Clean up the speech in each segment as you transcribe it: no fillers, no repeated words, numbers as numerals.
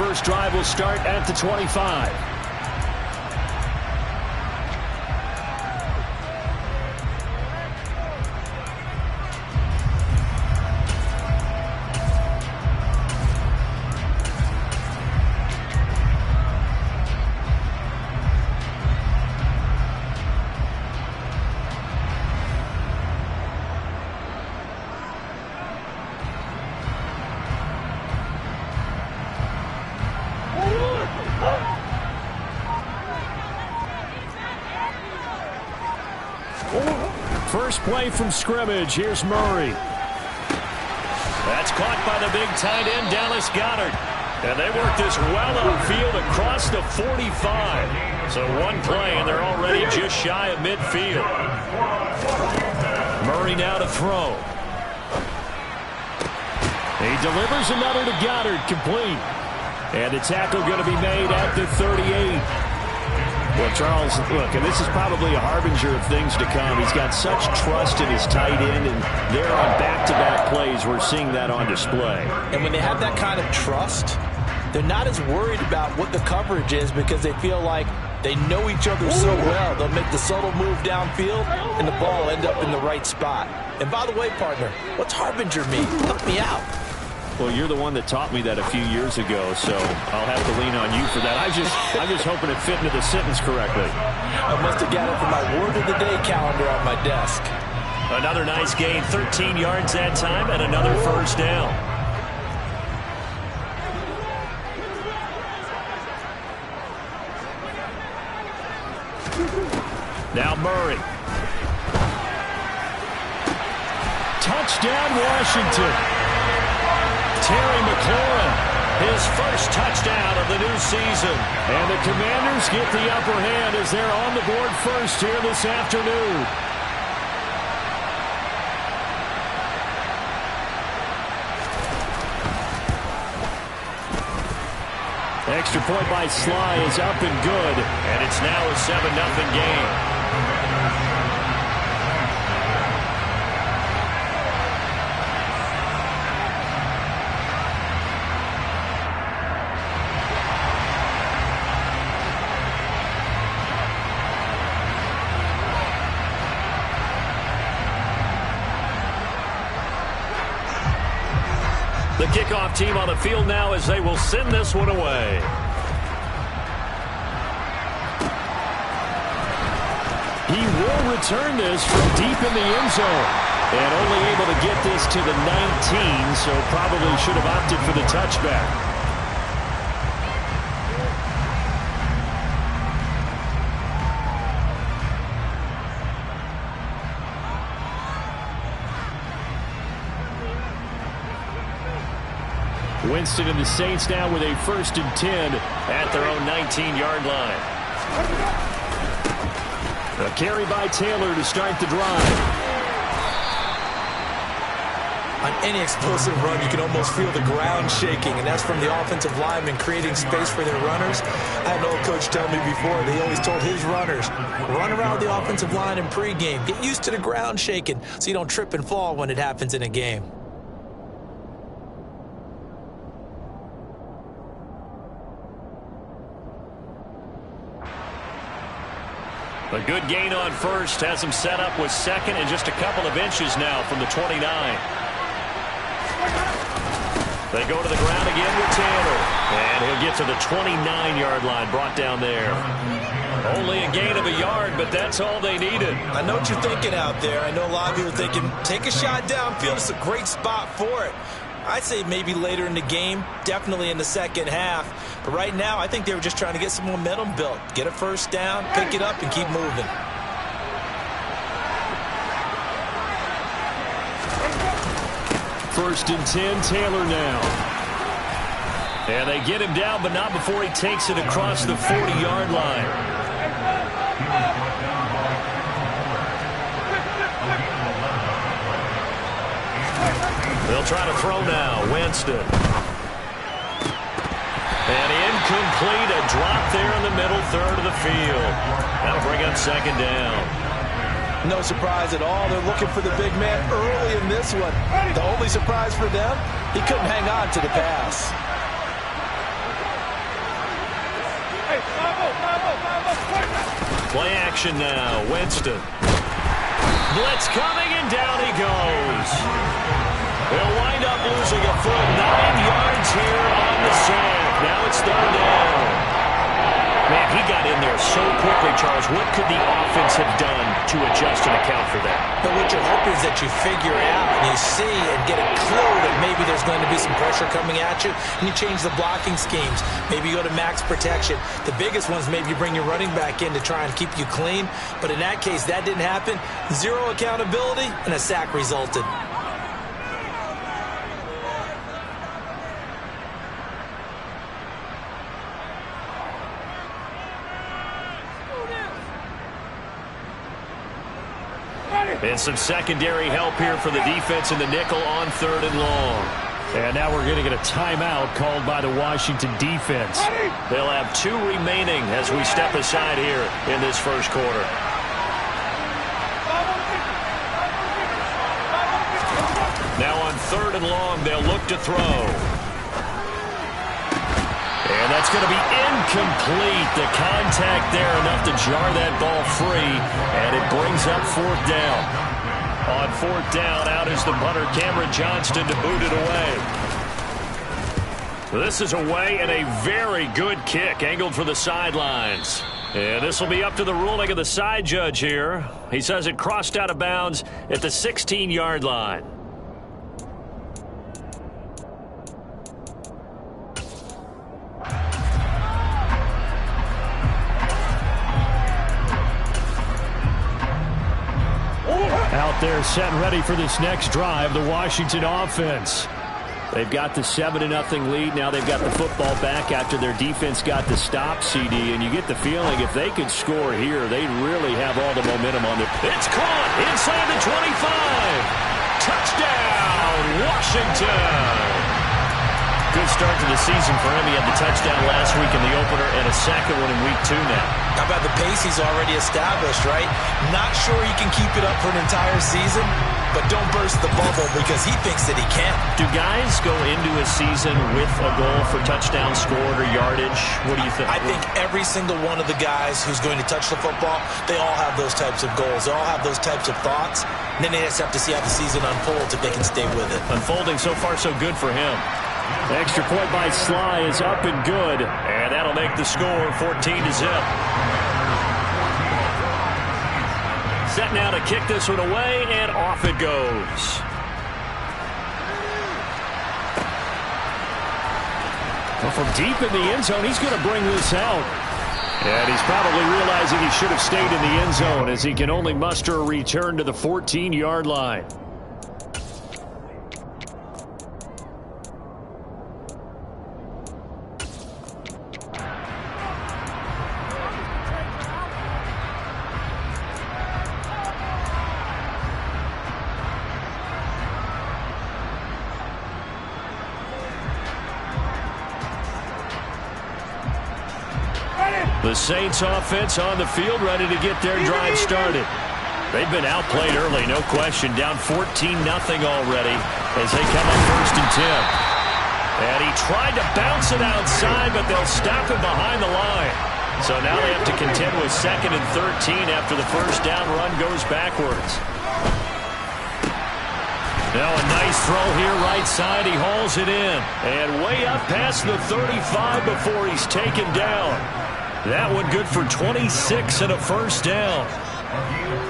first drive will start at the 25. First play from scrimmage. Here's Murray. That's caught by the big tight end, Dallas Goedert. And they work this well upfield across the 45. So one play, and they're already just shy of midfield. Murray now to throw. He delivers another to Goedert, complete. And the tackle going to be made at the 38. Well, Charles, look, and this is probably a harbinger of things to come. He's got such trust in his tight end, and there on back-to-back plays, we're seeing that on display. And when they have that kind of trust, they're not as worried about what the coverage is because they feel like they know each other so well. They'll make the subtle move downfield, and the ball will end up in the right spot. And by the way, partner, what's harbinger mean? Help me out. Well, you're the one that taught me that a few years ago, so I'll have to lean on you for that. I'm just hoping it fit into the sentence correctly. I must have got it from my word of the day calendar on my desk. Another nice gain, 13 yards that time, and another first down. Now Murray. Touchdown, Washington. Terry McLaurin, his first touchdown of the new season. And the Commanders get the upper hand as they're on the board first here this afternoon. Extra point by Sly is up and good, and it's now a 7-0 game. The kickoff team on the field now as they will send this one away. He will return this from deep in the end zone. And only able to get this to the 19, so probably should have opted for the touchback. Winston and the Saints now with a 1st and 10 at their own 19-yard line. A carry by Taylor to start the drive. On any explosive run, you can almost feel the ground shaking, and that's from the offensive linemen creating space for their runners. I had an old coach tell me before, they always told his runners, run around the offensive line in pregame. Get used to the ground shaking so you don't trip and fall when it happens in a game. A good gain on first has him set up with second and just a couple of inches now from the 29. They go to the ground again with Taylor. And he'll get to the 29-yard line, brought down there. Only a gain of a yard, but that's all they needed. I know what you're thinking out there. I know a lot of you are thinking, take a shot downfield. It's a great spot for it. I'd say maybe later in the game, definitely in the second half. But right now, I think they were just trying to get some momentum built. Get a first down, pick it up, and keep moving. First and 10, Taylor now. And they get him down, but not before he takes it across the 40-yard line. They'll try to throw now. Winston. And incomplete. A drop there in the middle third of the field. That'll bring up second down. No surprise at all. They're looking for the big man early in this one. The only surprise for them, he couldn't hang on to the pass. Play action now. Winston. Blitz coming, and down he goes. They'll wind up losing a full 9 yards here on the sack. Now it's 3rd down. Man, he got in there so quickly, Charles. What could the offense have done to adjust and account for that? But what you're hoping is that you figure out and you see and get a clue that maybe there's going to be some pressure coming at you, and you change the blocking schemes. Maybe you go to max protection. The biggest ones, maybe you bring your running back in to try and keep you clean. But in that case, that didn't happen. 0 accountability, and a sack resulted. And some secondary help here for the defense in the nickel on 3rd and long. And now we're going to get a timeout called by the Washington defense. They'll have 2 remaining as we step aside here in this first quarter. Now on 3rd and long, they'll look to throw. And that's going to be incomplete. The contact there enough to jar that ball free, and it brings up 4th down. On 4th down, out is the punter, Cameron Johnston, to boot it away. This is away, and a very good kick, angled for the sidelines. And this will be up to the ruling of the side judge here. He says it crossed out of bounds at the 16-yard line. Out there set and ready for this next drive, the Washington offense. They've got the 7-0 lead. Now they've got the football back after their defense got the stop, CD. And you get the feeling if they could score here, they really have all the momentum on their... It's caught inside the 25. Touchdown, Washington. Good start to the season for him. He had the touchdown last week in the opener and a second one in week 2 now. How about the pace he's already established, right? Not sure he can keep it up for an entire season, but don't burst the bubble because he thinks that he can. Do guys go into a season with a goal for touchdown scored or yardage? What do you think? I think every single one of the guys who's going to touch the football, they all have those types of goals. They all have those types of thoughts. And then they just have to see how the season unfolds if they can stay with it. Unfolding so far so good for him. The extra point by Sly is up and good. And that'll make the score 14-0. Set now to kick this one away, and off it goes. Well, from deep in the end zone, he's going to bring this out. And he's probably realizing he should have stayed in the end zone as he can only muster a return to the 14-yard line. The Saints offense on the field, ready to get their drive started. They've been outplayed early, no question. Down 14-0 already as they come up 1st and 10. And he tried to bounce it outside, but they'll stop him behind the line. So now they have to contend with 2nd and 13 after the first down run goes backwards. Now a nice throw here right side. He hauls it in. And way up past the 35 before he's taken down. That one good for 26 and a first down.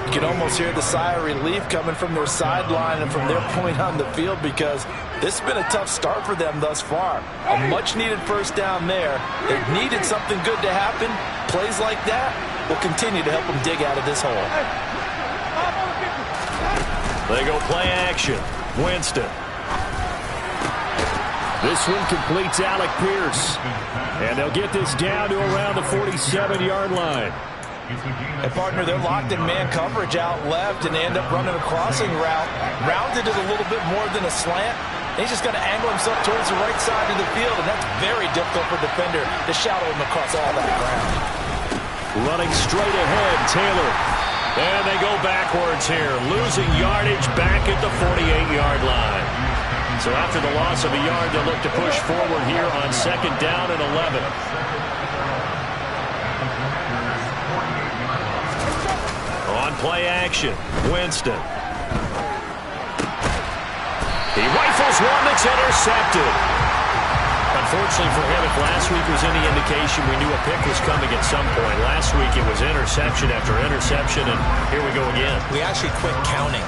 You can almost hear the sigh of relief coming from their sideline and from their point on the field because this has been a tough start for them thus far. A much-needed first down there. They've needed something good to happen. Plays like that will continue to help them dig out of this hole. They go play action. Winston. This one completes Alec Pierce. And they'll get this down to around the 47-yard line. And partner, they're locked in man coverage out left, and they end up running a crossing route. Rounded it a little bit more than a slant. He's just going to angle himself towards the right side of the field, and that's very difficult for a defender to shadow him across all that ground. Running straight ahead, Taylor. And they go backwards here, losing yardage back at the 48-yard line. So after the loss of a yard, they'll look to push forward here on 2nd down and 11. play action. Winston. He rifles one that's intercepted. Unfortunately for him, if last week was any indication, we knew a pick was coming at some point. Last week it was interception after interception, and here we go again. We actually quit counting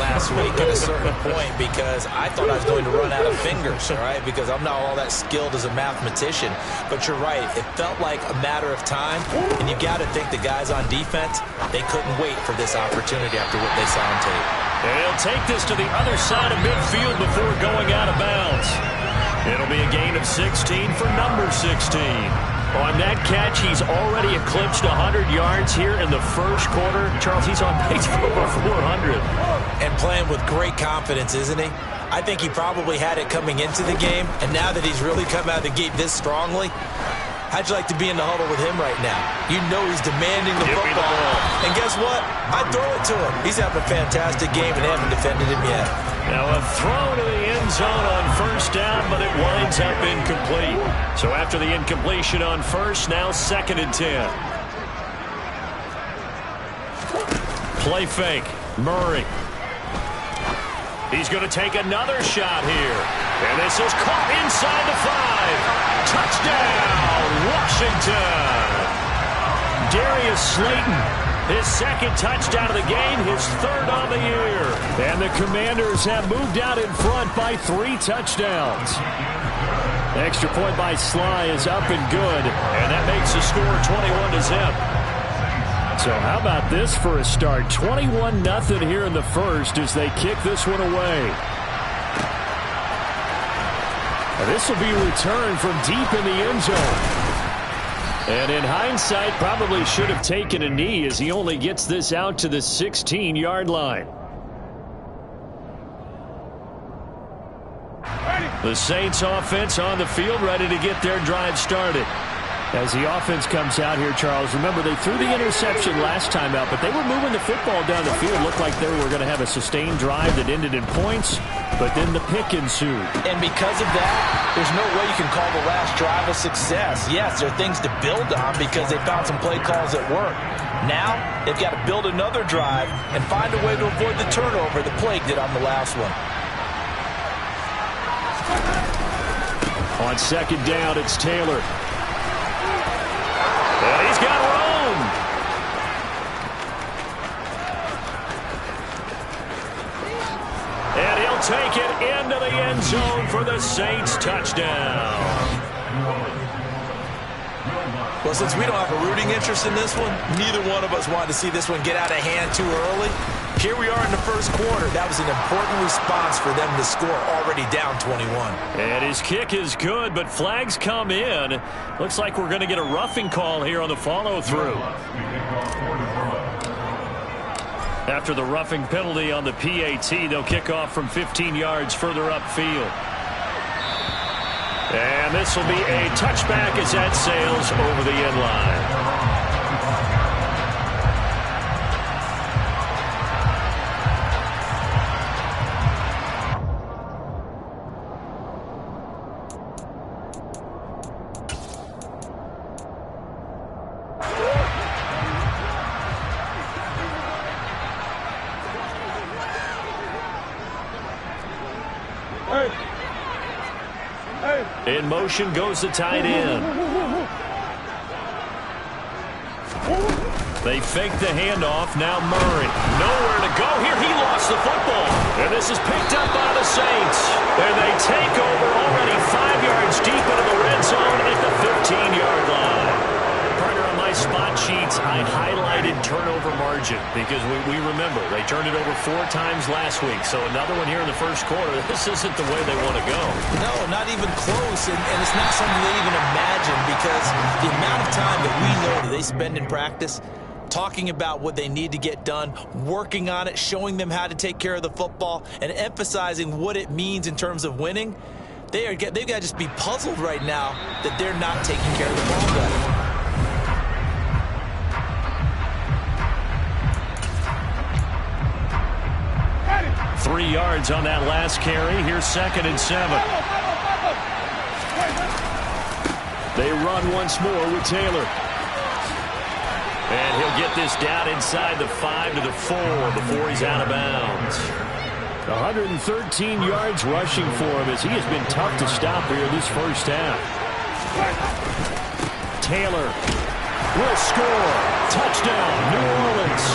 last week at a certain point because I thought I was going to run out of fingers, all right, because I'm not all that skilled as a mathematician. But you're right. It felt like a matter of time, and you got to think the guys on defense, they couldn't wait for this opportunity after what they saw on tape. And he'll take this to the other side of midfield before going out of bounds. It'll be a gain of 16 for number 16. On that catch, he's already eclipsed 100 yards here in the first quarter. Charles, he's on pace for over 400. And playing with great confidence, isn't he? I think he probably had it coming into the game, and now that he's really come out of the gate this strongly, how'd you like to be in the huddle with him right now? You know he's demanding the football. And guess what? I throw it to him. He's having a fantastic game, and they haven't defended him yet. Now a throw to the end zone on first down, but it winds up incomplete. So after the incompletion on first, now 2nd and 10. Play fake. Murray. He's going to take another shot here. And this is caught inside the 5. Touchdown, Washington. Darius Slayton. His 2nd touchdown of the game, his 3rd on the year. And the Commanders have moved out in front by 3 touchdowns. Extra point by Sly is up and good. And that makes the score 21-0. So how about this for a start? 21-0 here in the first as they kick this one away. And this will be returned from deep in the end zone. And in hindsight, probably should have taken a knee as he only gets this out to the 16-yard line. The Saints offense on the field, ready to get their drive started. As the offense comes out here, Charles, remember they threw the interception last time out, but they were moving the football down the field. Looked like they were going to have a sustained drive that ended in points, but then the pick ensued. And because of that, there's no way you can call the last drive a success. Yes, there are things to build on because they found some play calls that work. Now, they've got to build another drive and find a way to avoid the turnover that plagued it on the last one. On 2nd down, it's Taylor. And he's got room. And he'll take it into the end zone for the Saints touchdown. Well, since we don't have a rooting interest in this one, neither one of us wanted to see this one get out of hand too early. Here we are in the first quarter. That was an important response for them to score, already down 21. And his kick is good, but flags come in. Looks like we're going to get a roughing call here on the follow-through. After the roughing penalty on the PAT, they'll kick off from 15 yards further upfield. And this will be a touchback as that sails over the end line. In motion goes the tight end. They fake the handoff. Now Murray. Nowhere to go here. He lost the football. And this is picked up by the Saints. And they take over already 5 yards deep into the red zone at the 15-yard line. Partner, on my spot sheets, I highlighted turnover margin because we remember they turned it over 4 times last week. So another one here in the first quarter. This isn't the way they want to go. No, not even close. And it's not something they even imagine because the amount of time that we know that they spend in practice talking about what they need to get done, working on it, showing them how to take care of the football, and emphasizing what it means in terms of winning, they've got to just be puzzled right now that they're not taking care of the ball better. 3 yards on that last carry. Here's 2nd and 7. They run once more with Taylor. And he'll get this down inside the 5 to the 4 before he's out of bounds. 113 yards rushing for him as he has been tough to stop here this first half. Taylor will score. Touchdown, New Orleans.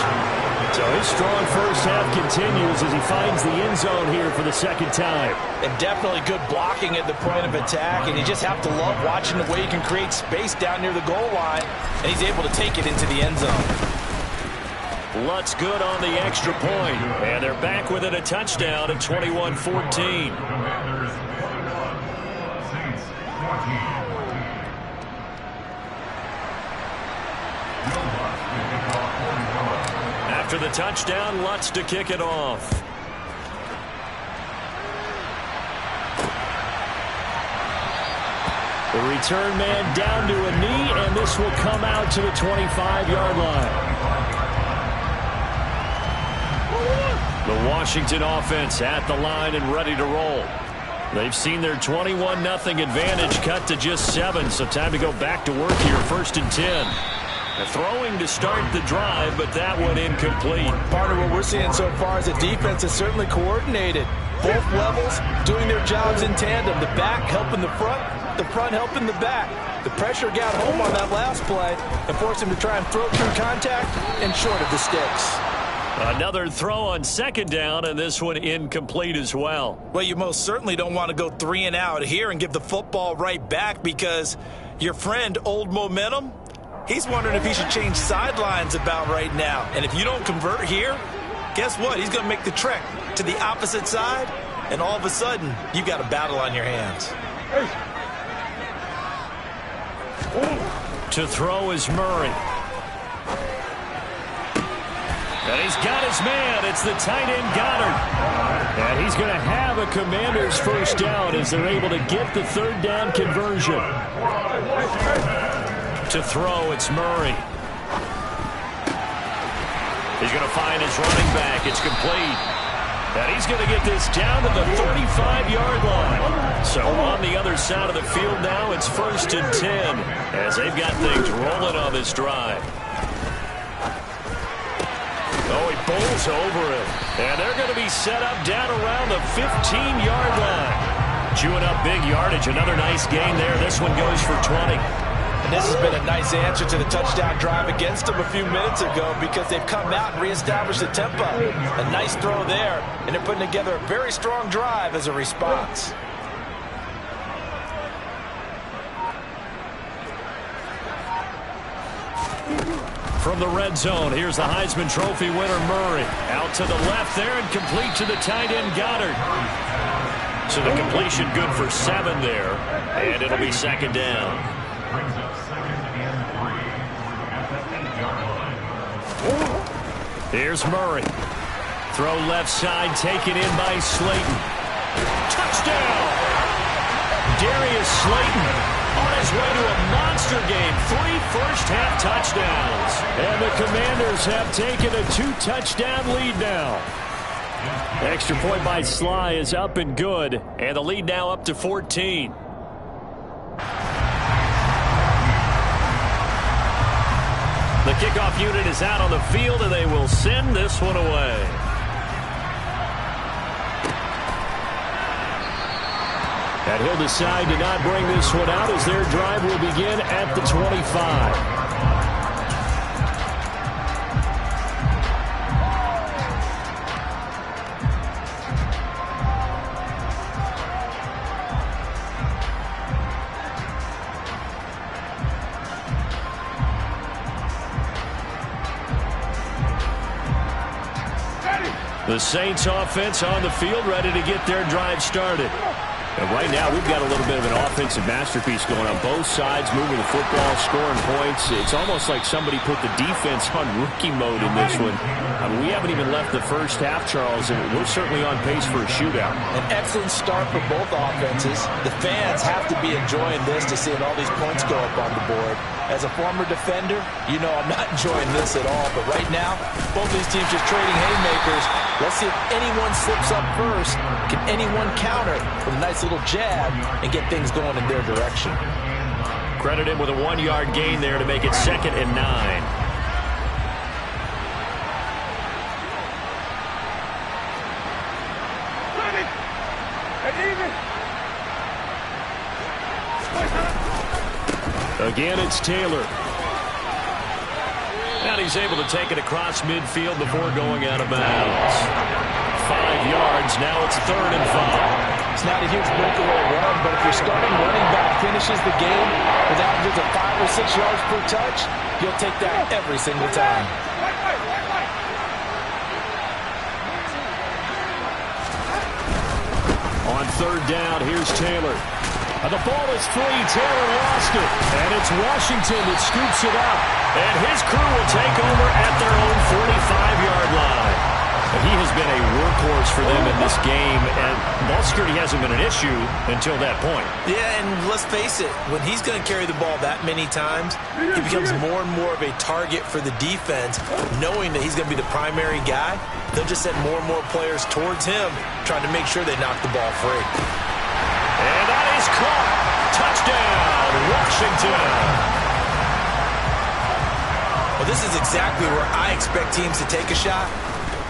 So his strong first half continues as he finds the end zone here for the second time. And definitely good blocking at the point of attack, and you just have to love watching the way he can create space down near the goal line, and he's able to take it into the end zone. Lutz good on the extra point, and they're back within a touchdown at 21-14. After the touchdown, Lutz to kick it off. The return man down to a knee, and this will come out to the 25-yard line. The Washington offense at the line and ready to roll. They've seen their 21-0 advantage cut to just 7, so time to go back to work here, 1st and 10. Throwing to start the drive, but that one incomplete. Partner, what we're seeing so far is the defense is certainly coordinated. Both levels doing their jobs in tandem. The back helping the front helping the back. The pressure got home on that last play and forced him to try and throw through contact and short of the sticks. Another throw on 2nd down, and this one incomplete as well. Well, you most certainly don't want to go 3 and out here and give the football right back, because your friend, Old Momentum, he's wondering if he should change sidelines about right now. And if you don't convert here, guess what? He's going to make the trek to the opposite side, and all of a sudden, you've got a battle on your hands. To throw is Murray. And he's got his man. It's the tight end, Goddard. And he's going to have a Commanders first down as they're able to get the 3rd down conversion. To throw, it's Murray. He's going to find his running back. It's complete. And he's going to get this down to the 35-yard line. So on the other side of the field now, it's 1st and 10 as they've got things rolling on this drive. Oh, he bowls over it. And they're going to be set up down around the 15-yard line. Chewing up big yardage. Another nice gain there. This one goes for 20. And this has been a nice answer to the touchdown drive against them a few minutes ago, because they've come out and reestablished the tempo. A nice throw there, and they're putting together a very strong drive as a response. From the red zone, here's the Heisman Trophy winner, Murray. Out to the left there and complete to the tight end, Goddard. So the completion good for 7 there, and it'll be 2nd down. Here's Murray. Throw left side, taken in by Slayton. Touchdown! Darius Slayton on his way to a monster game. 3 first-half touchdowns. And the Commanders have taken a 2-touchdown lead now. Extra point by Sly is up and good. And the lead now up to 14. The kickoff unit is out on the field, and they will send this one away. And he'll decide to not bring this one out as their drive will begin at the 25. The Saints offense on the field, ready to get their drive started. And right now, we've got a little bit of an offensive masterpiece going on both sides, moving the football, scoring points. It's almost like somebody put the defense on rookie mode in this one. I mean, we haven't even left the first half, Charles, and we're certainly on pace for a shootout. An excellent start for both offenses. The fans have to be enjoying this to seeing all these points go up on the board. As a former defender, you know I'm not enjoying this at all. But right now, both these teams just trading haymakers. Let's see if anyone slips up first. Can anyone counter with a nice little jab and get things going in their direction? Credit him with a 1-yard gain there to make it 2nd and 9. Again, it's Taylor. And he's able to take it across midfield before going out of bounds. 5 yards. Now it's 3rd and 5. It's not a huge breakaway run, but if your starting running back finishes the game with averages of 5 or 6 yards per touch, you'll take that every single time. On 3rd down, here's Taylor. And the ball is free. Taylor lost it. And it's Washington that scoops it up. And his crew will take over at their own 45-yard line. And he has been a workhorse for them in this game, and ball security hasn't been an issue until that point. Yeah, and let's face it, when he's going to carry the ball that many times, he becomes more and more of a target for the defense, knowing that he's going to be the primary guy. They'll just send more and more players towards him, trying to make sure they knock the ball free. And that is caught. Touchdown, Washington. Well, this is exactly where I expect teams to take a shot.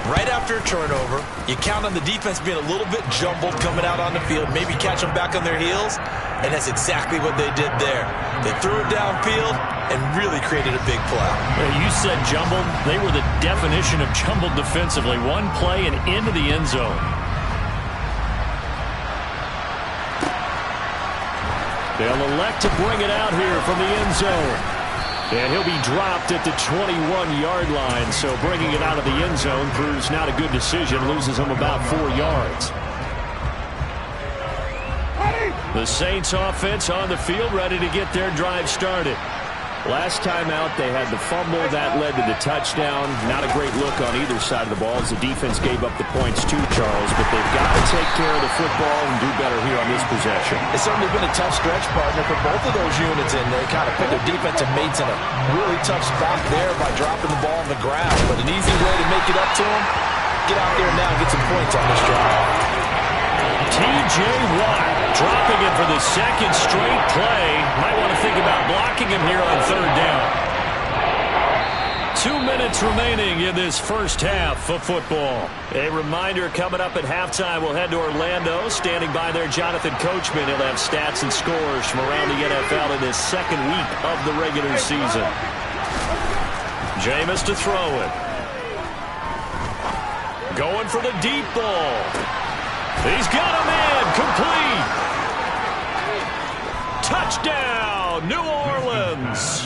Right after a turnover, you count on the defense being a little bit jumbled coming out on the field, maybe catch them back on their heels, and that's exactly what they did there. They threw it downfield and really created a big play. You said jumbled. They were the definition of jumbled defensively. One play and into the end zone. They'll elect to bring it out here from the end zone. And he'll be dropped at the 21-yard line, so bringing it out of the end zone proves not a good decision, loses him about 4 yards. The Saints offense on the field, ready to get their drive started. Last time out, they had the fumble. That led to the touchdown. Not a great look on either side of the ball as the defense gave up the points too, Charles. But they've got to take care of the football and do better here on this possession. It's certainly been a tough stretch, partner, for both of those units, and they kind of put their defensive mates in a really tough spot there by dropping the ball on the ground. But an easy way to make it up to them, get out there now and get some points on this drive. T.J. Watt dropping it for the 2nd straight play. Might want to think about blocking him here on 3rd down. 2 minutes remaining in this first half of football. A reminder, coming up at halftime, we'll head to Orlando. Standing by there, Jonathan Coachman. He'll have stats and scores from around the NFL in this 2nd week of the regular season. Jameis to throw it. Going for the deep ball. He's got him in. Complete. Touchdown, New Orleans.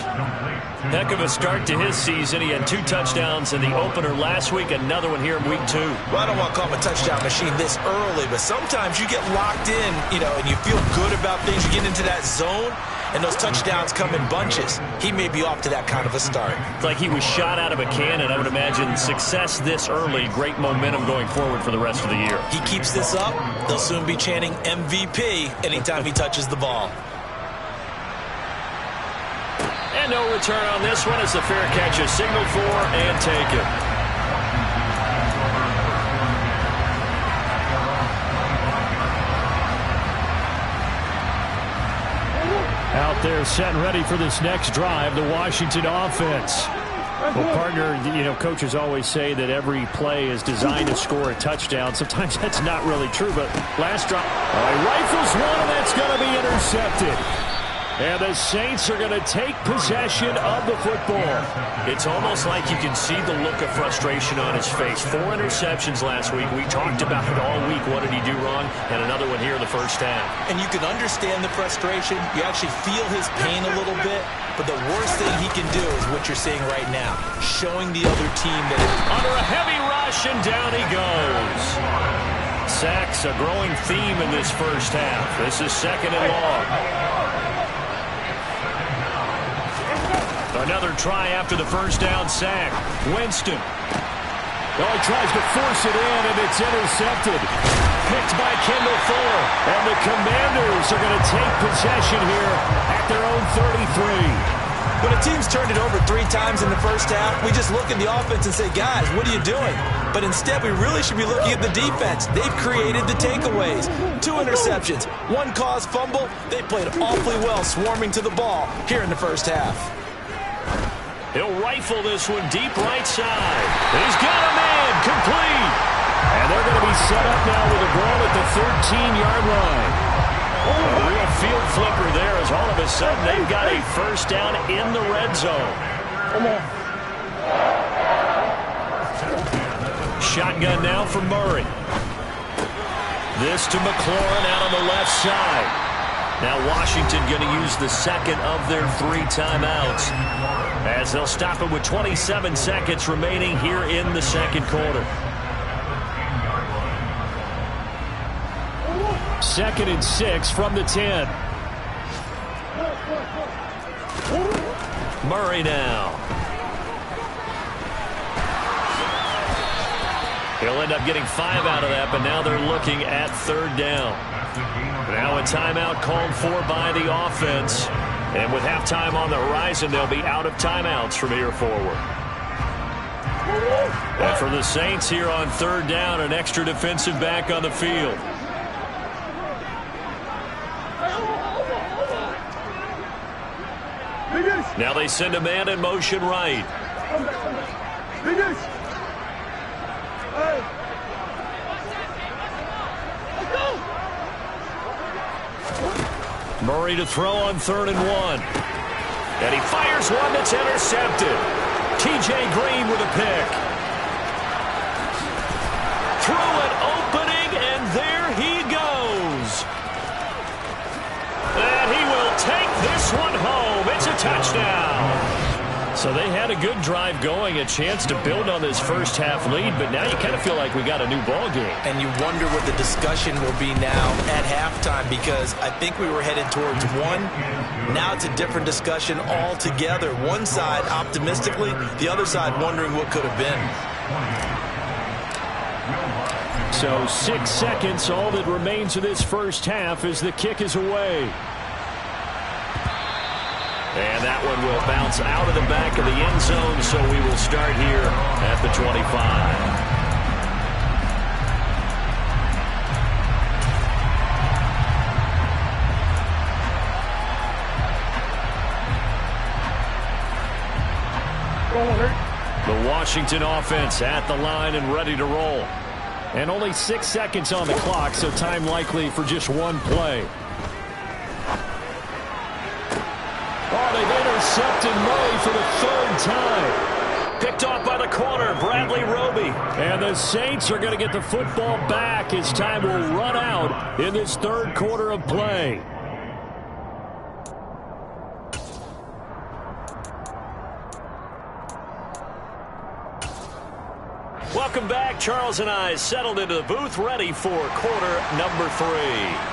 Heck of a start to his season. He had 2 touchdowns in the opener last week, another one here in week 2. Well, I don't want to call him a touchdown machine this early, but sometimes you get locked in, and you feel good about things. You get into that zone, and those touchdowns come in bunches. He may be off to that kind of a start. It's like he was shot out of a cannon. I would imagine success this early, great momentum going forward for the rest of the year. He keeps this up, they'll soon be chanting MVP anytime he touches the ball. And no return on this one as the fair catch is signaled for and taken. Out there set and ready for this next drive, the Washington offense. Well, partner, coaches always say that every play is designed to score a touchdown. Sometimes that's not really true, but last drive, rifles one, and that's going to be intercepted. And the Saints are going to take possession of the football. It's almost like you can see the look of frustration on his face. 4 interceptions last week. We talked about it all week. What did he do wrong? And another one here in the first half. And you can understand the frustration. You actually feel his pain a little bit. But the worst thing he can do is what you're seeing right now, showing the other team that under a heavy rush, and down he goes. Sacks a growing theme in this first half. This is 2nd and long. Another try after the first down sack. Winston. Oh, he tries to force it in, and it's intercepted. Picked by Kendall Fuller. And the Commanders are going to take possession here at their own 33. When a team's turned it over 3 times in the first half, we just look at the offense and say, guys, what are you doing? But instead, we really should be looking at the defense. They've created the takeaways. 2 interceptions, 1 caused fumble. They played awfully well swarming to the ball here in the first half. He'll rifle this one deep right side. He's got him in. Complete. And they're going to be set up now with a ball at the 13-yard line. A real field flipper there as all of a sudden they've got a first down in the red zone. Shotgun now for Murray. This to McLaurin out on the left side. Now Washington going to use the second of their 3 timeouts as they'll stop it with 27 seconds remaining here in the second quarter. 2nd and 6 from the 10. Murray now. He'll end up getting 5 out of that, but now they're looking at 3rd down. Now a timeout called for by the offense. And with halftime on the horizon, they'll be out of timeouts from here forward. And for the Saints here on 3rd down, an extra defensive back on the field. Now they send a man in motion right. Murray to throw on 3rd and 1. And he fires one that's intercepted. T.J. Green with a pick. Through an opening, and there he goes. And he will take this one home. It's a touchdown. So they had a good drive going, a chance to build on this first half lead, but now you kind of feel like we got a new ball game. And you wonder what the discussion will be now at halftime, because I think we were headed towards 1. Now it's a different discussion altogether. One side optimistically, the other side wondering what could have been. So 6 seconds, all that remains of this first half as the kick is away. And that one will bounce out of the back of the end zone, so we will start here at the 25. The Washington offense at the line and ready to roll. And only 6 seconds on the clock, so time likely for just one play. Oh, they've intercepted Murray for the 3rd time. Picked off by the corner, Bradley Roby. And the Saints are going to get the football back as time will run out in this 3rd quarter of play. Welcome back. Charles and I settled into the booth, ready for quarter number 3.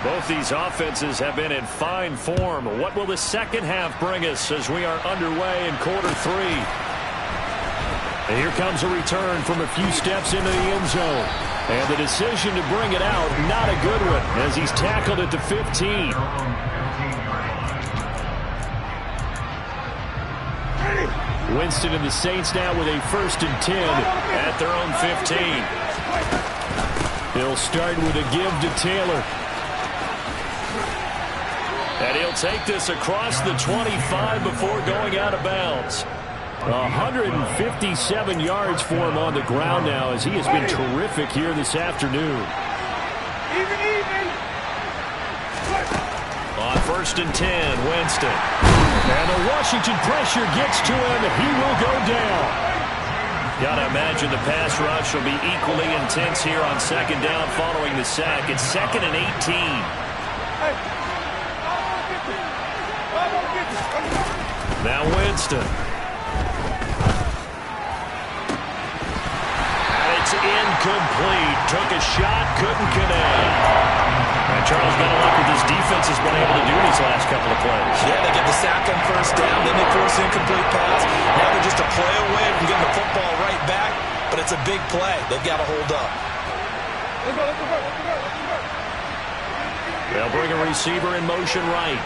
Both these offenses have been in fine form. What will the second half bring us as we are underway in quarter 3? And here comes a return from a few steps into the end zone. And the decision to bring it out, not a good one, as he's tackled at the 15. Winston and the Saints now with a 1st and 10 at their own 15. He'll start with a give to Taylor. And he'll take this across the 25 before going out of bounds. 157 yards for him on the ground now, as he has been terrific here this afternoon. On 1st and 10, Winston. And the Washington pressure gets to him. He will go down. Got to imagine the pass rush will be equally intense here on 2nd down following the sack. It's 2nd and 18. Now Winston. And it's incomplete. Took a shot, couldn't connect. And Charles, got to look what this defense has been able to do these last couple of plays. Yeah, they get the sack on 1st down, then they force incomplete pass. Now they're just a play away from getting the football right back, but it's a big play. They've got to hold up. They'll bring a receiver in motion right.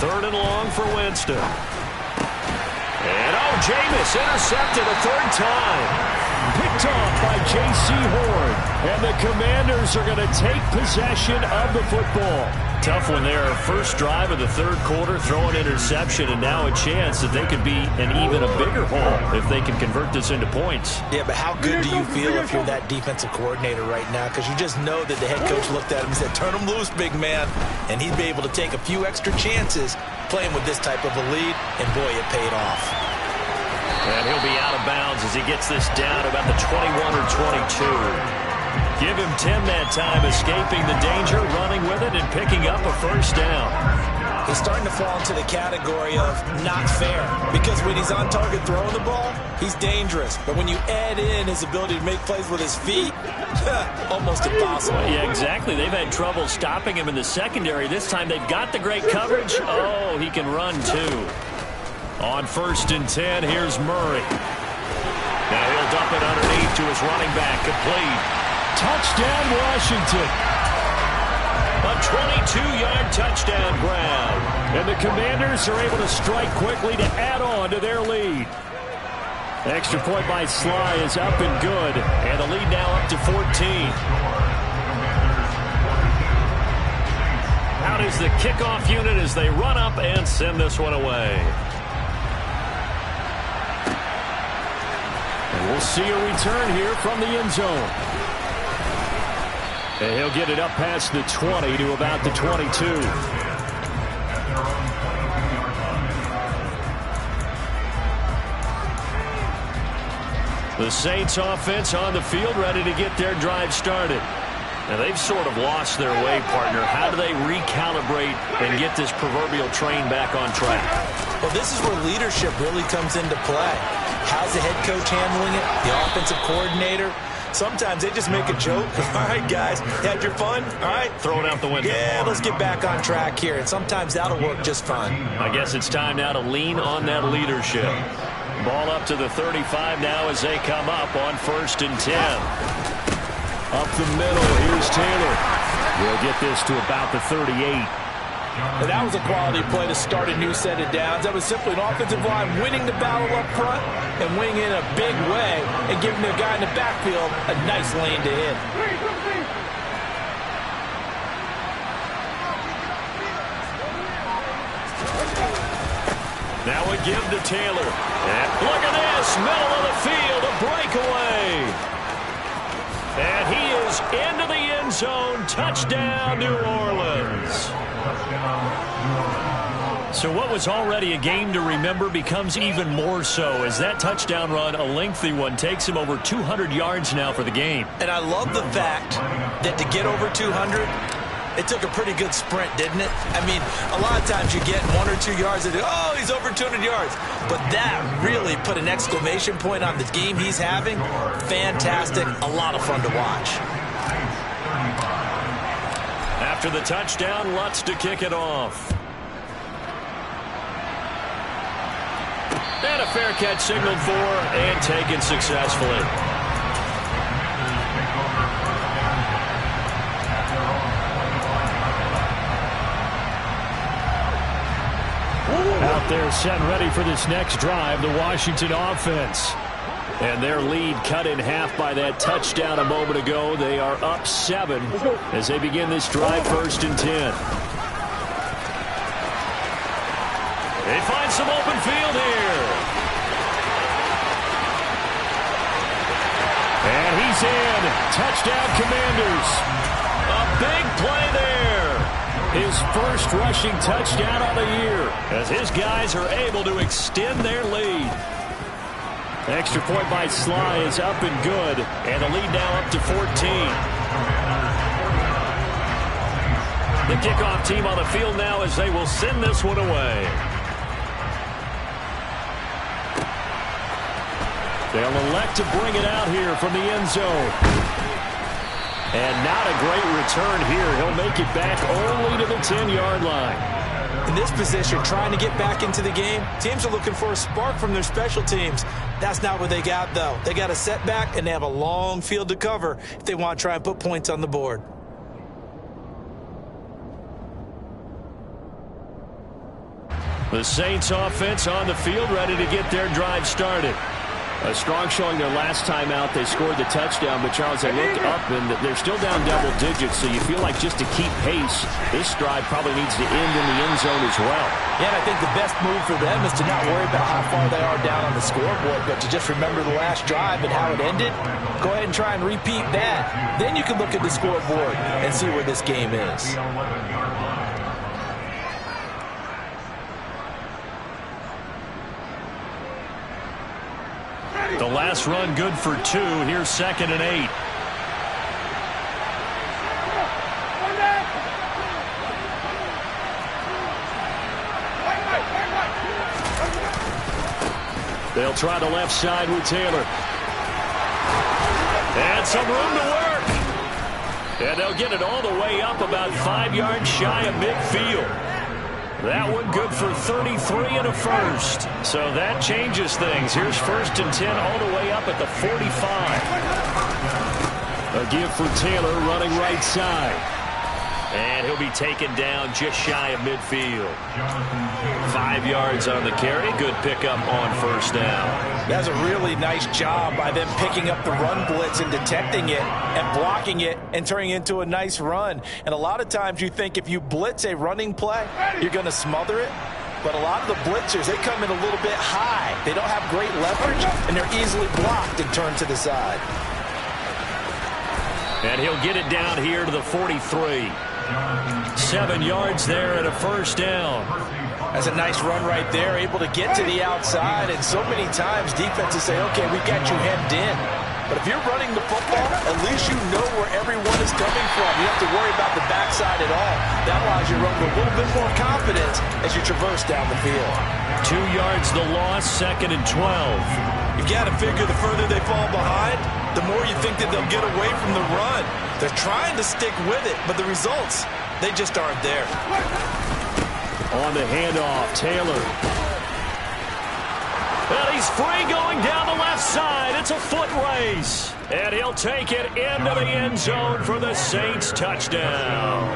Third and long for Winston. And, Jameis intercepted a 3rd time. Picked off by J.C. Horn. And the Commanders are going to take possession of the football. Tough one there. First drive of the third quarter, throw an interception, and now a chance that they could be an even a bigger hole if they can convert this into points. Yeah, but how good do you feel if you're that defensive coordinator right now? Because you just know that the head coach looked at him and said, turn him loose, big man. And he'd be able to take a few extra chances playing with this type of a lead, and boy, it paid off. And he'll be out of bounds as he gets this down about the 21 or 22. Give him 10 that time, escaping the danger, running with it, and picking up a first down. He's starting to fall into the category of not fair, because when he's on target throwing the ball, he's dangerous. But when you add in his ability to make plays with his feet, almost impossible. Yeah, exactly. They've had trouble stopping him in the secondary. This time they've got the great coverage. Oh, he can run too. On 1st and 10, here's Murray. Now he'll dump it underneath to his running back, complete. Touchdown, Washington. A 22-yard touchdown grab. And the Commanders are able to strike quickly to add on to their lead. Extra point by Sly is up and good. And the lead now up to 14. Out is the kickoff unit as they run up and send this one away. And we'll see a return here from the end zone. And he'll get it up past the 20 to about the 22. The Saints offense on the field, ready to get their drive started. Now they've sort of lost their way, partner. How do they recalibrate and get this proverbial train back on track? Well, this is where leadership really comes into play. How's the head coach handling it? The offensive coordinator? Sometimes they just make a joke. All right, guys, had your fun? All right. Throw it out the window. Yeah, let's get back on track here. And sometimes that'll work just fine. I guess it's time now to lean on that leadership. Ball up to the 35 now as they come up on 1st and 10. Up the middle, here's Taylor. We'll get this to about the 38. And that was a quality play to start a new set of downs. That was simply an offensive line winning the battle up front and winning in a big way and giving the guy in the backfield a nice lane to hit. Now we give to Taylor. And look at this, middle of the field, a breakaway. And he is into the end zone. Touchdown, New Orleans. So what was already a game to remember becomes even more so as that touchdown run, a lengthy one, takes him over 200 yards now for the game. And I love the fact that to get over 200, it took a pretty good sprint, didn't it? I mean, a lot of times you get 1 or 2 yards and, oh, he's over 200 yards. But that really put an exclamation point on the game he's having. Fantastic. A lot of fun to watch. After the touchdown, Lutz to kick it off. And a fair catch signaled for and taken successfully. Out there set and ready for this next drive, the Washington offense. And their lead cut in half by that touchdown a moment ago. They are up 7 as they begin this drive, 1st and 10. They find some open field here. And he's in. Touchdown, Commanders. A big play there. His first rushing touchdown on the year as his guys are able to extend their lead. Extra point by Sly is up and good, and the lead now up to 14. The kickoff team on the field now as they will send this one away. They'll elect to bring it out here from the end zone. And not a great return here. He'll make it back only to the 10-yard line. In this position, trying to get back into the game, teams are looking for a spark from their special teams. That's not what they got, though. They got a setback, and they have a long field to cover if they want to try and put points on the board. The Saints offense on the field, ready to get their drive started. A strong showing their last time out. They scored the touchdown, but Charles, they looked up, and they're still down double digits, so you feel like just to keep pace, this drive probably needs to end in the end zone as well. Yeah, and I think the best move for them is to not worry about how far they are down on the scoreboard, but to just remember the last drive and how it ended. Go ahead and try and repeat that. Then you can look at the scoreboard and see where this game is. The last run good for 2. Here's 2nd and 8. They'll try the left side with Taylor. And some room to work. And they'll get it all the way up about 5 yards shy of midfield. That one good for 33 and a first. So that changes things. Here's 1st and 10 all the way up at the 45. A give for Taylor running right side. And he'll be taken down just shy of midfield. 5 yards on the carry. Good pickup on 1st down. That's a really nice job by them picking up the run blitz and detecting it and blocking it and turning it into a nice run. And a lot of times you think if you blitz a running play, you're going to smother it. But a lot of the blitzers, they come in a little bit high. They don't have great leverage, and they're easily blocked and turned to the side. And he'll get it down here to the 43. 7 yards there and a 1st down. That's a nice run right there, able to get to the outside. And so many times defenses say, okay, we got you hemmed in. But if you're running the football, at least you know where everyone is coming from. You don't have to worry about the backside at all. That allows you to run with a little bit more confidence as you traverse down the field. 2 yards the loss, 2nd and 12. You've got to figure the further they fall behind, the more you think that they'll get away from the run. They're trying to stick with it, but the results, they just aren't there. On the handoff, Taylor. Well, he's free going down the left side. It's a foot race. And he'll take it into the end zone for the Saints touchdown.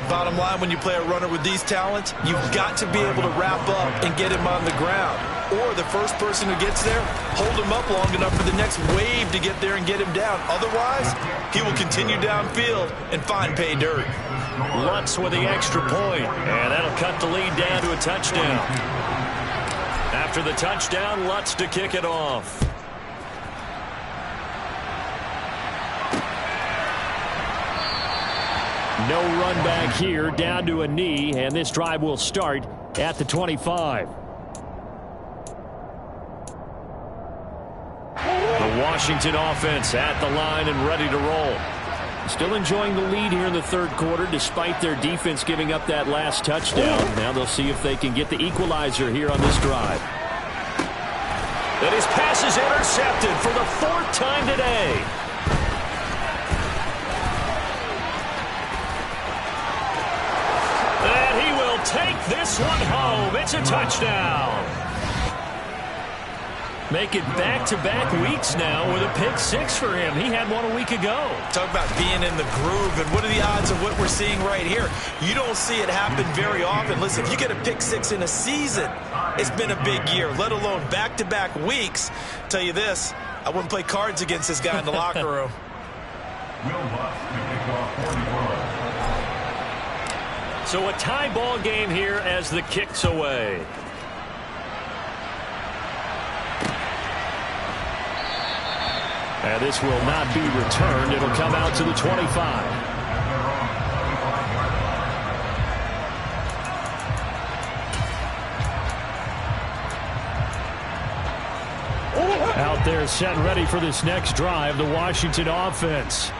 Bottom line, when you play a runner with these talents, you've got to be able to wrap up and get him on the ground. Or the first person who gets there, hold him up long enough for the next wave to get there and get him down. Otherwise, he will continue downfield and find pay dirt. Lutz with the extra point, and that'll cut the lead down to a touchdown. After the touchdown, Lutz to kick it off. No run back here, down to a knee, and this drive will start at the 25. The Washington offense at the line and ready to roll. Still enjoying the lead here in the 3rd quarter despite their defense giving up that last touchdown. Now they'll see if they can get the equalizer here on this drive. And his pass is intercepted for the 4th time today. And he will take this one home. It's a touchdown. Make it back-to-back weeks now with a pick-6 for him. He had one a week ago. Talk about being in the groove, and what are the odds of what we're seeing right here? You don't see it happen very often. Listen, if you get a pick-6 in a season, it's been a big year, let alone back-to-back weeks. Tell you this, I wouldn't play cards against this guy in the locker room. So a tie ball game here as the kick's away. And this will not be returned. It'll come out to the 25. Out there set and ready for this next drive, the Washington offense.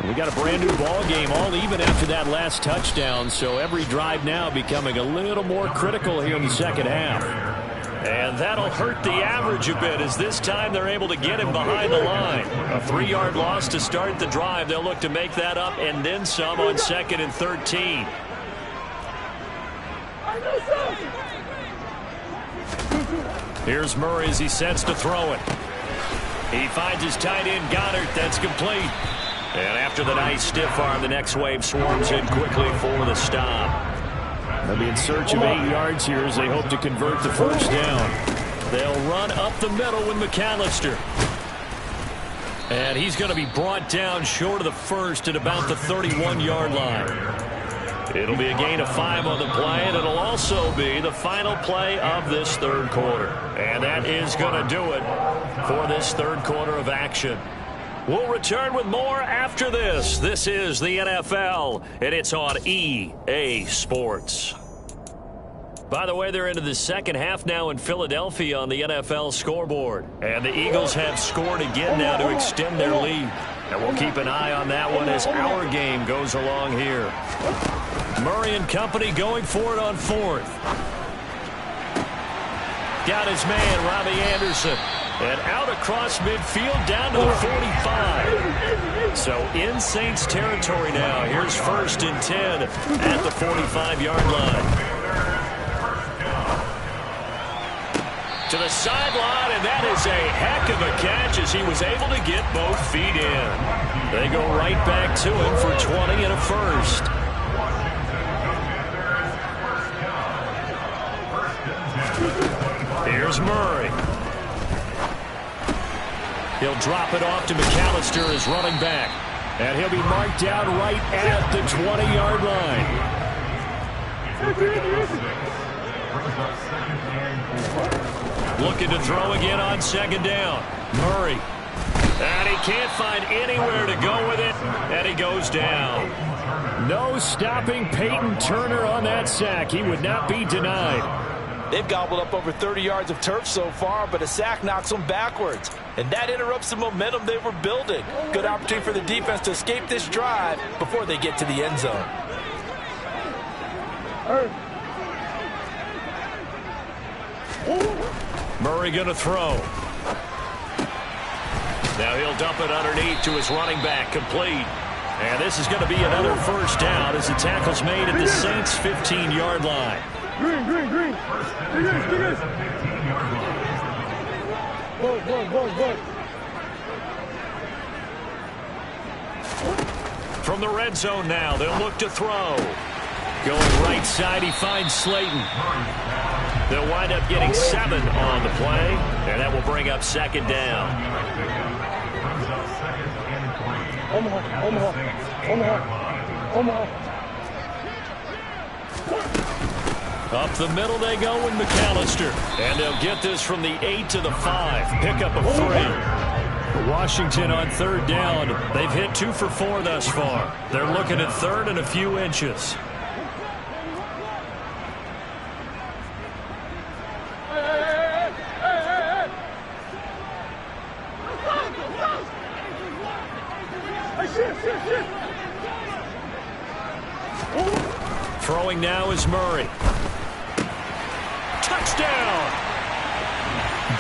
We got a brand new ball game, all even after that last touchdown. So every drive now becoming a little more critical here in the 2nd half. And that'll hurt the average a bit as this time they're able to get him behind the line. A 3-yard loss to start the drive. They'll look to make that up and then some on 2nd and 13. Here's Murray as he sets to throw it. He finds his tight end Goddard. That's complete. And after the nice stiff arm, the next wave swarms in quickly for the stop. They'll be in search of 8 yards here as they hope to convert the 1st down. They'll run up the middle with McAllister. And he's going to be brought down short of the first at about the 31-yard line. It'll be a gain of 5 on the play, and it'll also be the final play of this third quarter. And that is going to do it for this third quarter of action. We'll return with more after this. This is the NFL, and it's on EA Sports. By the way, they're into the second half now in Philadelphia on the NFL scoreboard. And the Eagles have scored again now to extend their lead. And we'll keep an eye on that one as our game goes along here. Murray and company going for it on fourth. Got his man, Robbie Anderson. And out across midfield down to the 45. So in Saints territory now. Here's 1st and 10 at the 45-yard line. To the sideline, and that is a heck of a catch as he was able to get both feet in. They go right back to him for 20 and a first. Here's Murray. He'll drop it off to McAllister as running back. And he'll be marked down right at the 20-yard line. Looking to throw again on second down. Murray. And he can't find anywhere to go with it. And he goes down. No stopping Peyton Turner on that sack. He would not be denied. They've gobbled up over 30 yards of turf so far, but a sack knocks them backwards. And that interrupts the momentum they were building. Good opportunity for the defense to escape this drive before they get to the end zone. Murray going to throw. Now he'll dump it underneath to his running back, complete. And this is going to be another first down as the tackle's made at the Saints' 15-yard line. Green. Go. From the red zone now, they'll look to throw. Going right side, he finds Slayton. They'll wind up getting 7 on the play, and that will bring up second down. Omaha. Up the middle they go with McAllister. And they'll get this from the 8 to the 5. Pick up a 3. Washington on third down. They've hit 2 for 4 thus far. They're looking at third and a few inches. Throwing now is Murray. Touchdown!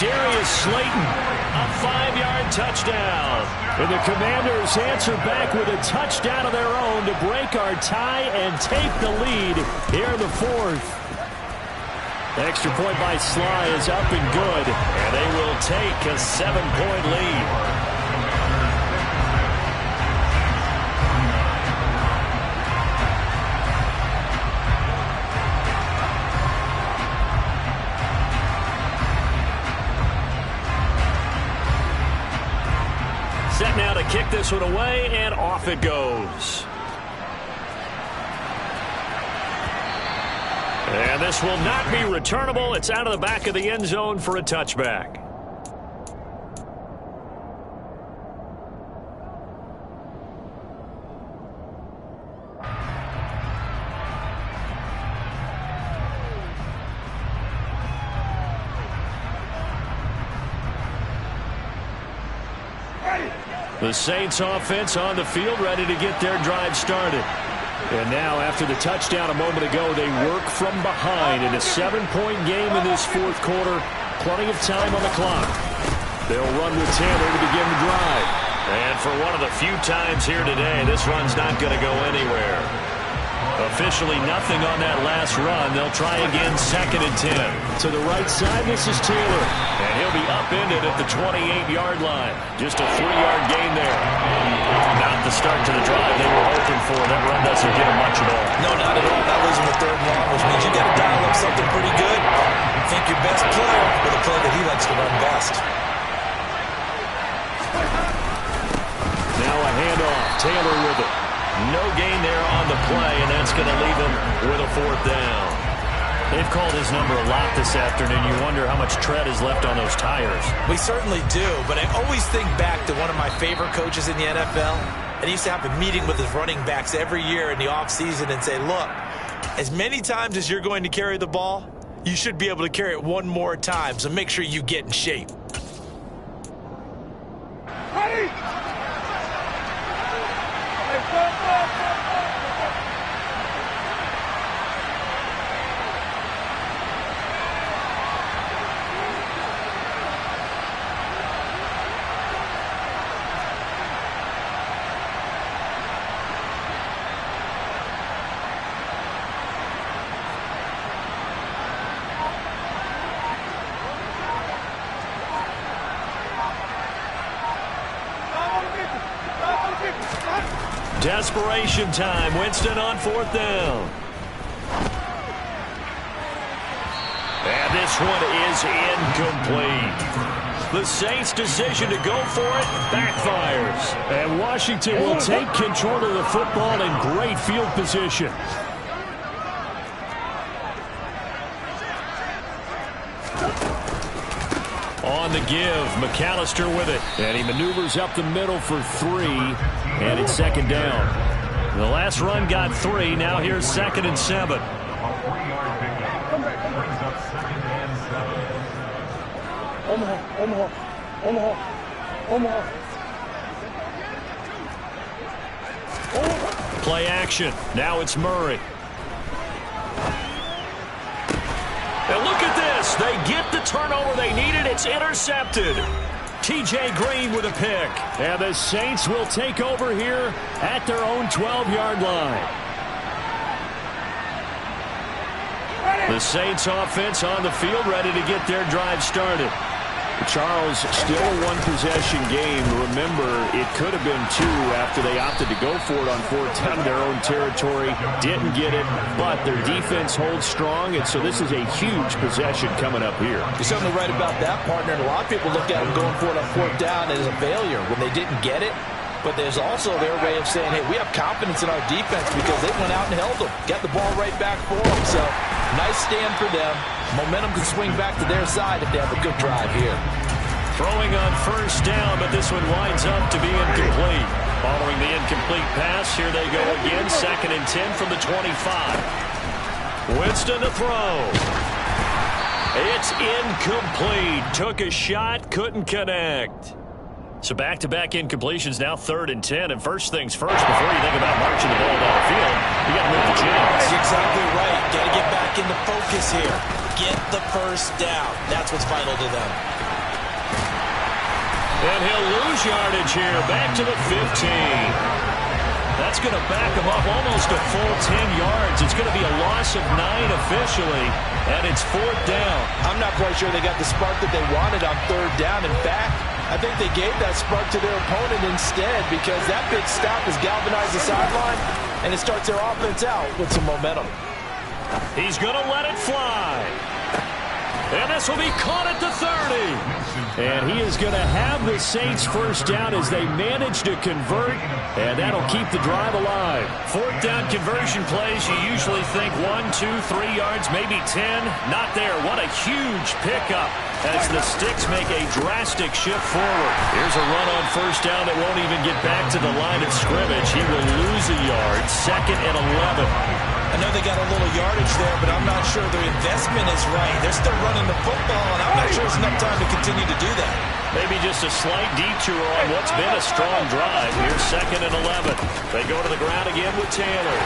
Darius Slayton, a 5-yard touchdown. And the Commanders answer back with a touchdown of their own to break our tie and take the lead here in the fourth. The extra point by Sly is up and good, and they will take a 7-point lead. Set now to kick this one away, and off it goes. And this will not be returnable. It's out of the back of the end zone for a touchback. The Saints offense on the field, ready to get their drive started. And now, after the touchdown a moment ago, they work from behind in a 7-point game in this fourth quarter. Plenty of time on the clock. They'll run with Tanner to begin the drive. And for one of the few times here today, this run's not going to go anywhere. Officially nothing on that last run. They'll try again, 2nd and 10. To the right side, this is Taylor. And he'll be upended at the 28-yard line. Just a 3-yard gain there. Not the start to the drive they were hoping for. That run doesn't get them much at all. No, not at all. Not losing the third and long, which means you got to dial up something pretty good. think your best player with a play that he likes to run best. Now a handoff. Taylor with it. No gain there on the play, and that's going to leave him with a 4th down. They've called his number a lot this afternoon. You wonder how much tread is left on those tires. We certainly do, but I always think back to one of my favorite coaches in the NFL. And he used to have a meeting with his running backs every year in the offseason and say, look, as many times as you're going to carry the ball, you should be able to carry it one more time, so make sure you get in shape. Ready? Desperation time. Winston on 4th down. And this one is incomplete. The Saints' decision to go for it backfires. And Washington will take control of the football in great field position. On the give, McAllister with it. And he maneuvers up the middle for 3. And it's 2nd down. The last run got 3. Now here's 2nd and 7. Play action. Now it's Murray. And look at this. They get the turnover they needed. It's intercepted. T.J. Green with a pick. And the Saints will take over here at their own 12-yard line. The Saints offense on the field, ready to get their drive started. Charles, still a one-possession game. Remember, it could have been 2 after they opted to go for it on 4th down in their own territory. Didn't get it, but their defense holds strong, and so this is a huge possession coming up here. You're certainly right about that, partner. And a lot of people look at them going for it on 4th down as a failure when they didn't get it. But there's also their way of saying, hey, we have confidence in our defense because they went out and held them. Got the ball right back for them. So, nice stand for them. Momentum can swing back to their side if they have a good drive here. Throwing on 1st down, but this one winds up to be incomplete. Following the incomplete pass, here they go again. 2nd and 10 from the 25. Winston to throw. It's incomplete. Took a shot, couldn't connect. So back-to-back incompletions, now 3rd and 10. And first things first, before you think about marching the ball down the field, you got to move the chains. That's exactly right. Got to get back into focus here. Get the 1st down. That's what's vital to them. And he'll lose yardage here, back to the 15. That's going to back him up almost a full 10 yards. It's going to be a loss of 9 officially, and it's 4th down. I'm not quite sure they got the spark that they wanted on 3rd down. In fact, I think they gave that spark to their opponent instead because that big stop has galvanized the sideline, and it starts their offense out with some momentum. He's going to let it fly. And this will be caught at the 30. And he is going to have the Saints 1st down as they manage to convert, and that'll keep the drive alive. 4th down conversion plays, you usually think 1, 2, 3 yards, maybe 10. Not there. What a huge pickup as the Sticks make a drastic shift forward. Here's a run on 1st down that won't even get back to the line of scrimmage. He will lose a yard. 2nd and 11. I know they got a little yardage there, but I'm not sure their investment is right. They're still running the football, and I'm not sure it's enough time to continue to do that. Maybe just a slight detour on what's been a strong drive. Here's 2nd and 11. They go to the ground again with Taylor.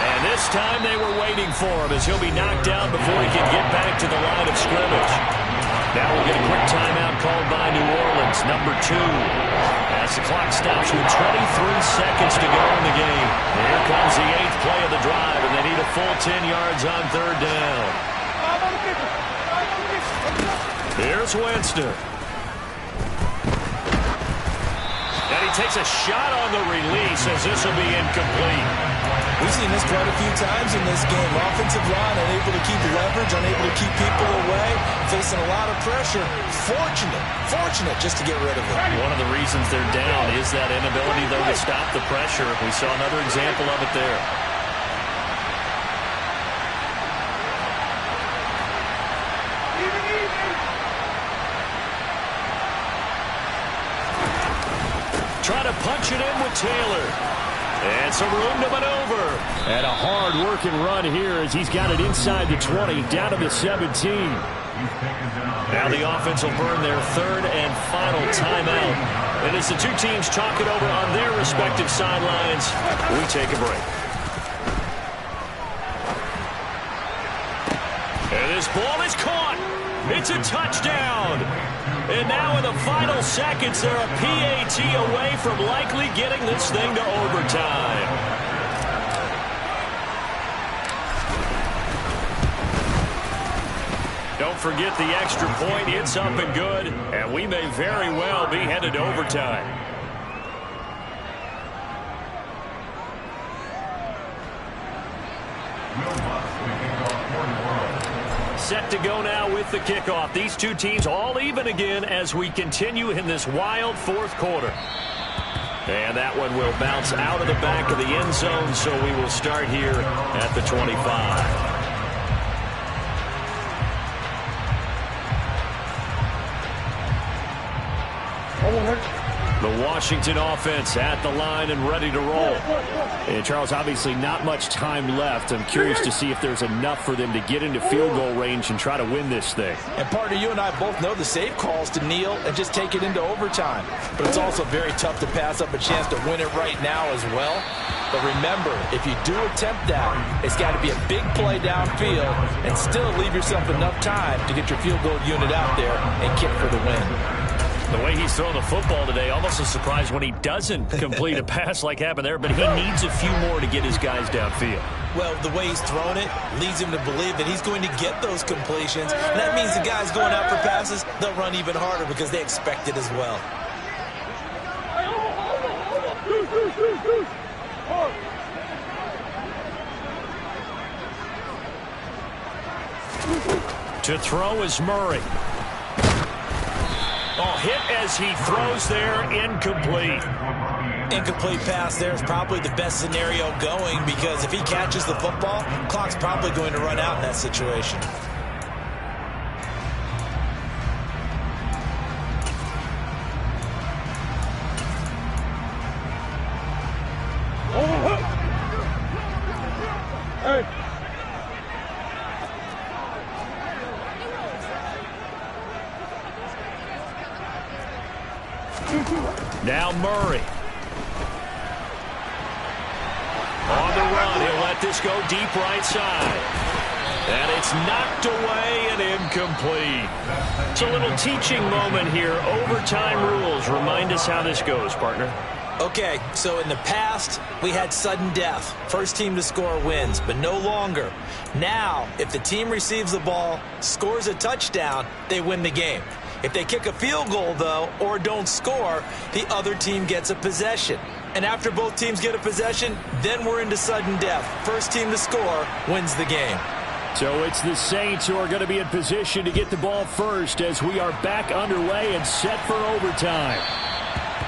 And this time they were waiting for him as he'll be knocked down before he can get back to the line of scrimmage. Now we'll get a quick timeout called by New Orleans, number 2. As the clock stops with 23 seconds to go in the game. Here comes the 8th play of the drive, and they need a full 10 yards on 3rd down. Here's Winston. And he takes a shot on the release as this will be incomplete. We've seen this quite a few times in this game. Offensive line unable to keep leverage, unable to keep people away, facing a lot of pressure. Fortunate just to get rid of it. One of the reasons they're down is that inability, though, to stop the pressure. We saw another example of it there. Try to punch it in with Taylor. And some room to maneuver. And a hard-working run here as he's got it inside the 20, down to the 17. Now the offense will burn their third and final timeout. And as the two teams talk it over on their respective sidelines, we take a break. And this ball is caught. It's a touchdown. And now in the final seconds, they're a PAT away from likely getting this thing to overtime. Don't forget the extra point. It's up and good. And we may very well be headed to overtime. Set to go now with the kickoff. These two teams all even again as we continue in this wild fourth quarter. And that one will bounce out of the back of the end zone, so we will start here at the 25. The Washington offense at the line and ready to roll. And Charles, obviously not much time left. I'm curious to see if there's enough for them to get into field goal range and try to win this thing. And partner, you and I both know the safe calls to kneel and just take it into overtime. But it's also very tough to pass up a chance to win it right now as well. But remember, if you do attempt that, it's got to be a big play downfield and still leave yourself enough time to get your field goal unit out there and kick for the win. The way he's throwing the football today, almost a surprise when he doesn't complete a pass like happened there, but he needs a few more to get his guys downfield. Well, the way he's thrown it leads him to believe that he's going to get those completions. And that means the guys going out for passes, they'll run even harder because they expect it as well. To throw is Murray. Oh, hit as he throws there, incomplete. Incomplete pass there is probably the best scenario going because if he catches the football, clock's probably going to run out in that situation. Now Murray. On the run, he'll let this go deep right side. And it's knocked away and incomplete. It's a little teaching moment here. Overtime rules. Remind us how this goes, partner. Okay, so in the past, we had sudden death. First team to score wins, but no longer. Now, if the team receives the ball, scores a touchdown, they win the game. If they kick a field goal, though, or don't score, the other team gets a possession. And after both teams get a possession, then we're into sudden death. First team to score wins the game. So it's the Saints who are going to be in position to get the ball first as we are back underway and set for overtime.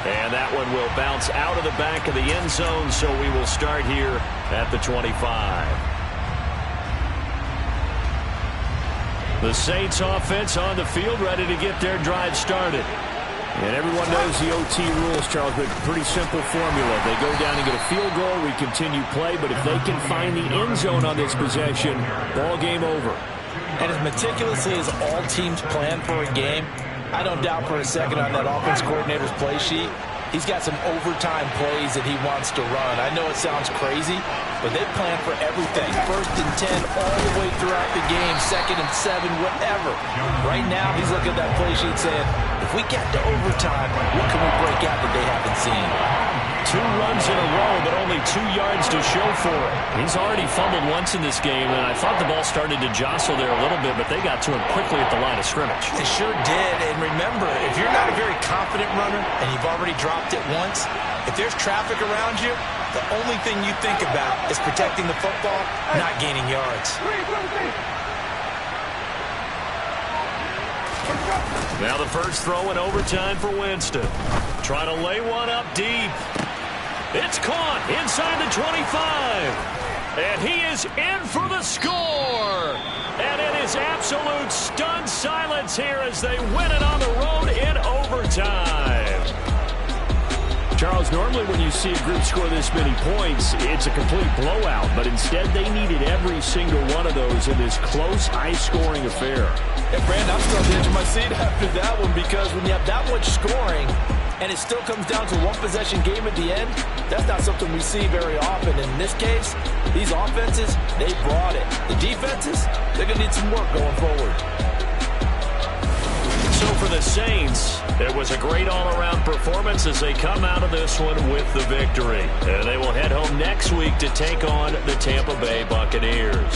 And that one will bounce out of the back of the end zone, so we will start here at the 25. The Saints offense on the field, ready to get their drive started. And everyone knows the OT rules, Charles, but pretty simple formula. They go down and get a field goal, we continue play, but if they can find the end zone on this possession, ball game over. And as meticulously as all teams plan for a game, I don't doubt for a second on that offense coordinator's play sheet, he's got some overtime plays that he wants to run. I know it sounds crazy, but they plan for everything. 1st and 10 all the way throughout the game, 2nd and 7, whatever. Right now, he's looking at that play sheet saying, if we get to overtime, what can we break out that they haven't seen? 2 runs in a row, but only 2 yards to show for it. He's already fumbled once in this game, and I thought the ball started to jostle there a little bit, but they got to him quickly at the line of scrimmage. They sure did. And remember, if you're not a very confident runner and you've already dropped it once, if there's traffic around you, the only thing you think about is protecting the football, not gaining yards. Now the first throw in overtime for Winston. Trying to lay one up deep. It's caught inside the 25. And he is in for the score. And it is absolute stunned silence here as they win it on the road in overtime. Charles, normally when you see a group score this many points, it's a complete blowout. But instead, they needed every single one of those in this close, high-scoring affair. And, Brandon, I'm still on the edge of my seat after that one because when you have that much scoring and it still comes down to one possession game at the end, that's not something we see very often. And in this case, these offenses, they brought it. The defenses, they're going to need some work going forward. So for the Saints, it was a great all-around performance as they come out of this one with the victory. And they will head home next week to take on the Tampa Bay Buccaneers.